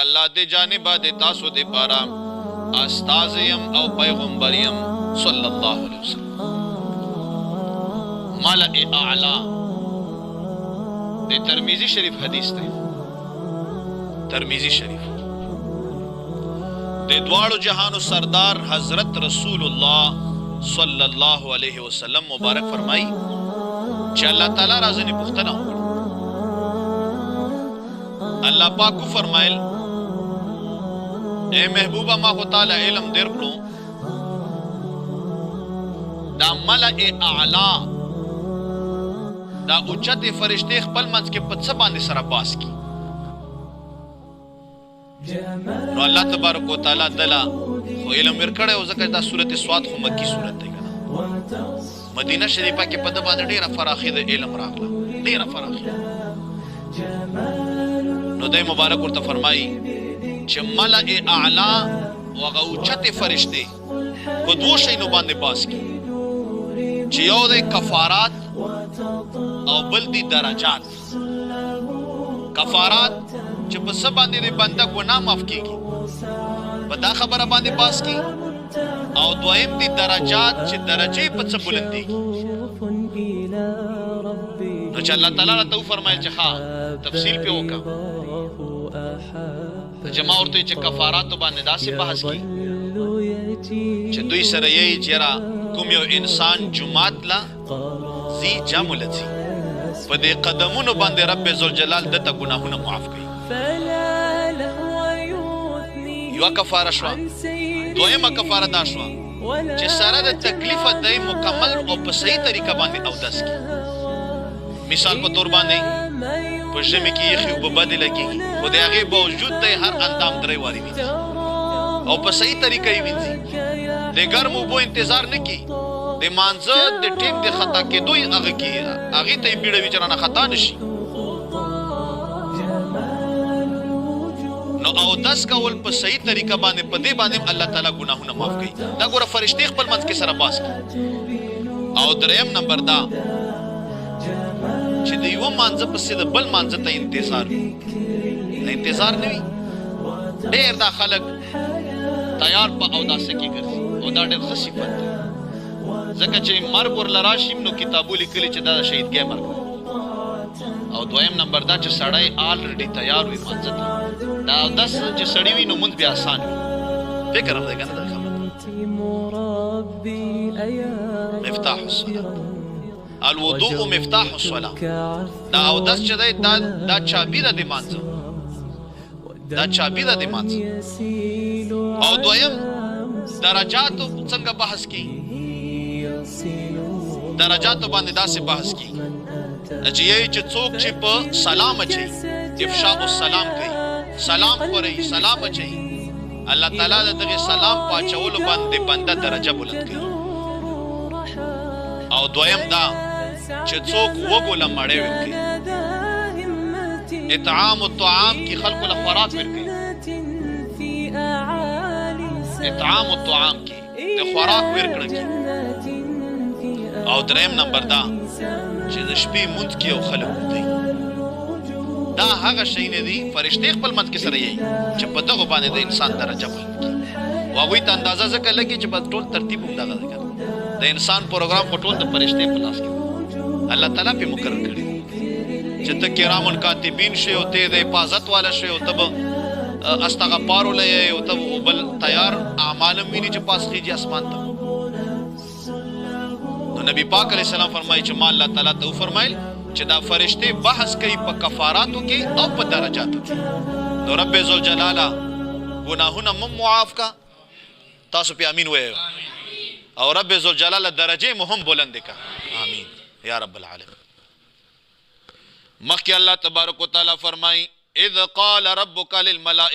الله دې جانبه د تاسو د پاره استاد یم او پیغمبر یم صلی الله علیه وسلم. ملأ اعلی د ترمذی شریف حدیث دی. ترمذی شریف د دواړو جهانو سردار حضرت رسول الله صلی الله علیه وسلم مبارک فرمای چې الله تعالی راځنی پختنه وکړه. الله پاک فرمایل اے محبوبہ ما خو تعالی علم در کړو دا ملأ اعلی دا اوچت فرشتے خپل منځ کې په څه باندې سره باس کی نو الله تبارک وتعالى دلا خو علم ورکړی او ځکه دا سورۃ سواد خو مکی سورۃ دی کنه. مدینه شریفه کې په د باندې ډیره فراخي د علم راغله ډیره فراخي. نو دای مبارک ورته فرمایي چې ملأ اعلی وغه اوچت فرشتے په دوه شینو باندې باس کی چې یو د کفارات او بل دی درجات. کفارات چې په څه باندې د بنده ګناه معاف کیږي په دا خبره باندې باس کی او دویم دی درجات چې درجه په څه بلندېږي. نو چې الله تعالی راته فرمایل چې ها تفصیل په وکړه ته جما ورته چې کفارات باندې داسې بحث کی چې دوی سره یې چیرې کوم یو انسان جمعات لا زی جاملتی په دې قدمونو باندې رب ذوالجلال دته ګناهونه معاف کړي. یو کفاره شو. دویمه کفاره دا شو چې سره د تکلیف دای مکمل او په صحیح طریقه باندې اودس کی. مثال په تور باندې په ژمي کې یخي او بدل لګي خو د هغه باوجود د هر اندام درې واري وي او په صحیح طریقه یې وینځي. د ګرمو بو انتظار نه کی د مانزه د ټیم د خطا کې دوی هغه کی هغه ته بیړوي چې نه خطا نشي. نو او داس کول په صحیح طریقه باندې په دې باندې الله تعالی ګناهونه معاف کوي. دا ګوره فرشتي خپل منځ کې سره باس کی. او دریم نمبر دا چې د یو مانزه په سید بل مانزه ته انتظار نه وي. ډېر دا خلک تیار په او داسه کې ګرځي او دا ډېر ښه صفت دی ځکه چې مرګ ورله راشي نو کتابو لیکلي چې دا شهیدګۍ مرګ. او دویم نمبر دا چې سړی آلریډي تیار وي مانځه ته دا اودس چې سړی وي نو مونځ بیا آسان وي. فکر هم دی که نه دا خبره مفتاح الصلاة الوضوء مفتاح الصلاة. دا اودس چې دی دا چابي ده د مانځه دا چابي ده د مانځه. او دویم درجاتو څنګه بحث کی درجاتو باندې داسې بحث کی چې یې چې څوک چې په سلام اچي افشاء السلام کوي سلام خوري سلام اچي الله تعالی دغه سلام پاچولو باندې بنده درجه بلند کوي. او دویم دا چې څوک وګوله مړې ورکوي اطعام الطعام کی خلق له خوراک ورکوي. اطعام الطعام کی د خوراک ورکړه کی. او دریم نمبر دا چې د شپې مونږ کې او خلک دی دا هغه شی نه دی فرشتي خپل منځ کې سره یي چې په دغه باندې د انسان درجه بلند کی. واغوي ته اندازه ځکه لګي چې په ټول ترتیب هم دغه دی د انسان پروګرام په ټول د فرشتي په لاس کې الله تعالی په مقرر کړی چې ته کرام الکاتبین شې او ته د حفاظت والا شې او ته استغفار ولې او ته بل تیار اعمال ویني چې پاس کیږي اسمان ته. نو نبی پاک علیہ السلام فرمایي چې ما الله تعالی ته فرمایل چې دا فرشته بحث کوي په کفاراتو کې او په درجاتو کې. نو رب ذوالجلال گناهونه معاف کا تاسو په امین وایو او رب ذوالجلال درجه مهم بلند کا امین یا رب العالمین. مخکې الله تبارک وتعالى فرمایي اذ قال ربك للملائکه